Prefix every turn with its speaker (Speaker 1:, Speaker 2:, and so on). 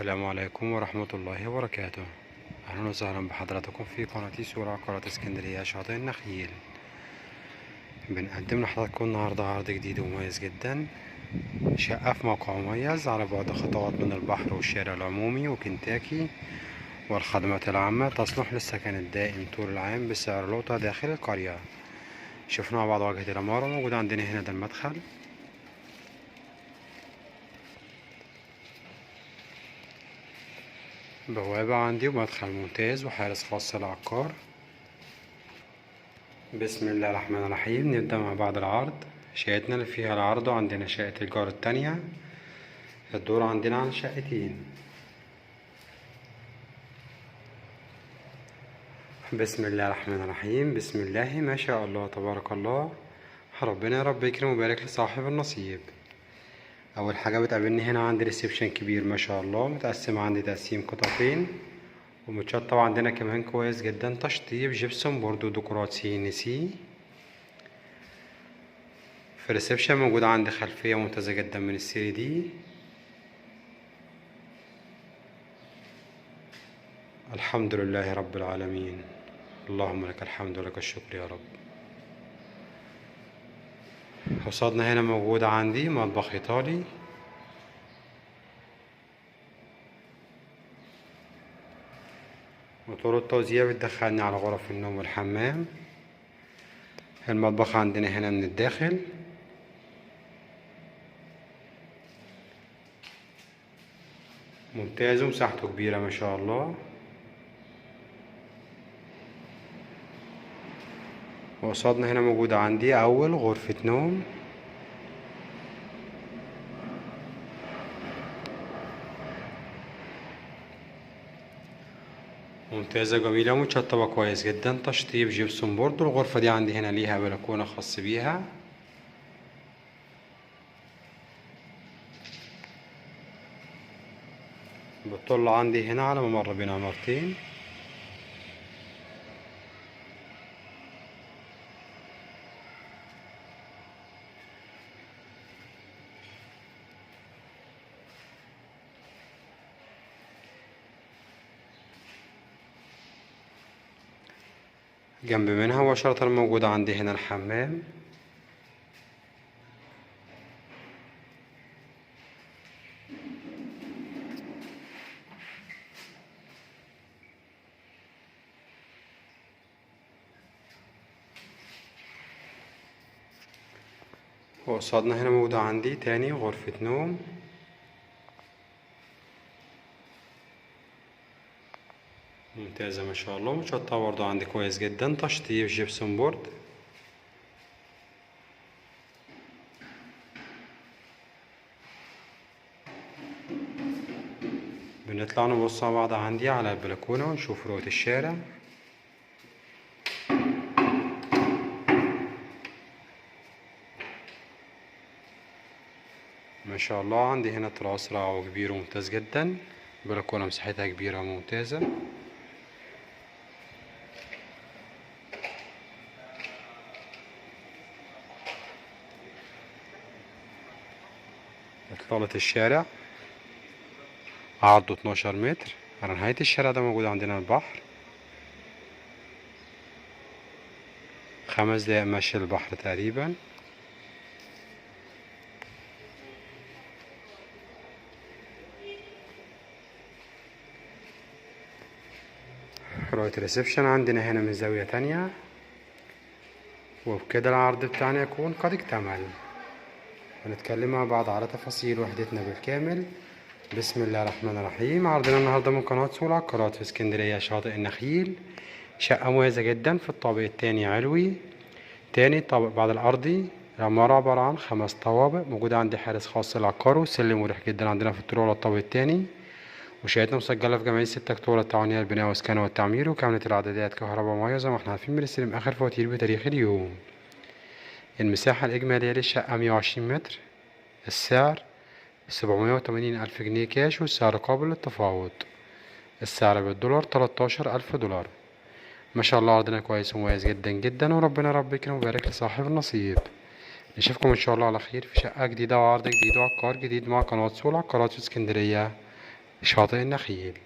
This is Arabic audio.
Speaker 1: السلام عليكم ورحمة الله وبركاته. أهلا وسهلا بحضراتكم في قناة سورة عقارات اسكندرية شاطئ النخيل. بنقدم لحضراتكم النهاردة عرض جديد ومميز جدا، شقة في موقع مميز على بعد خطوات من البحر والشارع العمومي وكنتاكي والخدمات العامة، تصلح للسكن الدائم طول العام بسعر لقطة داخل القرية. شوفنا مع بعض واجهة العمارة. موجود عندنا هنا ده المدخل، بوابة عندي ومدخل ممتاز وحارس خاص للعقار. بسم الله الرحمن الرحيم. نبدأ مع بعض العرض. شقتنا اللي فيها العرض عندنا شقة الجار التانية، الدور عندنا عن شقتين. بسم الله الرحمن الرحيم. بسم الله ما شاء الله تبارك الله. ربنا يا رب يكرم ويبارك لصاحب النصيب. اول حاجه بتقابلني هنا عندي ريسبشن كبير ما شاء الله، متقسم عندي تقسيم قطعتين ومتشطب عندنا كمان كويس جدا، تشطيب جبسون بورد وديكورات CNC. في الريسبشن موجود عندي خلفيه ممتازه جدا من ال3D. الحمد لله رب العالمين، اللهم لك الحمد ولك الشكر يا رب. قصادنا هنا موجود عندي مطبخ ايطالي، وطرق التوزيع بتدخلني على غرف النوم والحمام. المطبخ عندنا هنا من الداخل، ممتاز ومساحته كبيرة ما شاء الله. وقصادنا هنا موجودة عندي أول غرفة نوم، ممتازة جميلة ومتشطبة كويس جدا، تشطيب جبسون بورد. الغرفة دي عندي هنا ليها بلكونة خاص بيها. بتطل عندي هنا على ممر بين عمارتين. جنب منها مباشرة موجود عندي هنا الحمام. وقصادنا هنا موجود عندي تاني غرفة نوم، ممتازة ما شاء الله، متشطبة برضه عندي كويس جدا، تشطيب جبسون بورد. بنطلع نبص مع بعض عندي على البلكونة ونشوف رؤية الشارع. ما شاء الله عندي هنا تراس رائع وكبير وممتاز جدا، بلكونة مساحتها كبيرة وممتازة. إطلالة الشارع عرضه 12 متر. على نهاية الشارع ده موجود عندنا البحر، 5 دقايق مشي البحر تقريبا. رؤية الريسبشن عندنا هنا من زاوية تانية. وبكده العرض بتاعنا يكون قد اكتمل. هنتكلم مع بعض على تفاصيل وحدتنا بالكامل. بسم الله الرحمن الرحيم. عرضنا النهارده من قناة سورة عقارات في اسكندرية شاطئ النخيل. شقة مميزة جدا في الطابق التاني علوي، تاني طابق بعد الأرضي. العمارة عبارة عن 5 طوابق. موجود عندي حارس خاص للعقار وسلم مريح جدا عندنا في الطلوع للطابق التاني. وشقتنا مسجلة في جمعية 6 أكتوبر التعاونية للبناء والإسكان والتعمير، وكاملة الإعدادات كهرباء ومياه زي ما احنا عارفين. بنستلم آخر فواتير بتاريخ اليوم. المساحة الإجمالية للشقة 120 متر. السعر 780 ألف جنيه كاش، والسعر قابل للتفاوض. السعر بالدولار 13 ألف دولار. ما شاء الله عرضنا كويس ومميز جدا جدا، وربنا رب يكرم ويبارك لصاحب النصيب. نشوفكم إن شاء الله على خير في شقة جديدة وعرض جديد وعقار جديد مع قناة سورة عقارات في اسكندرية شاطئ النخيل.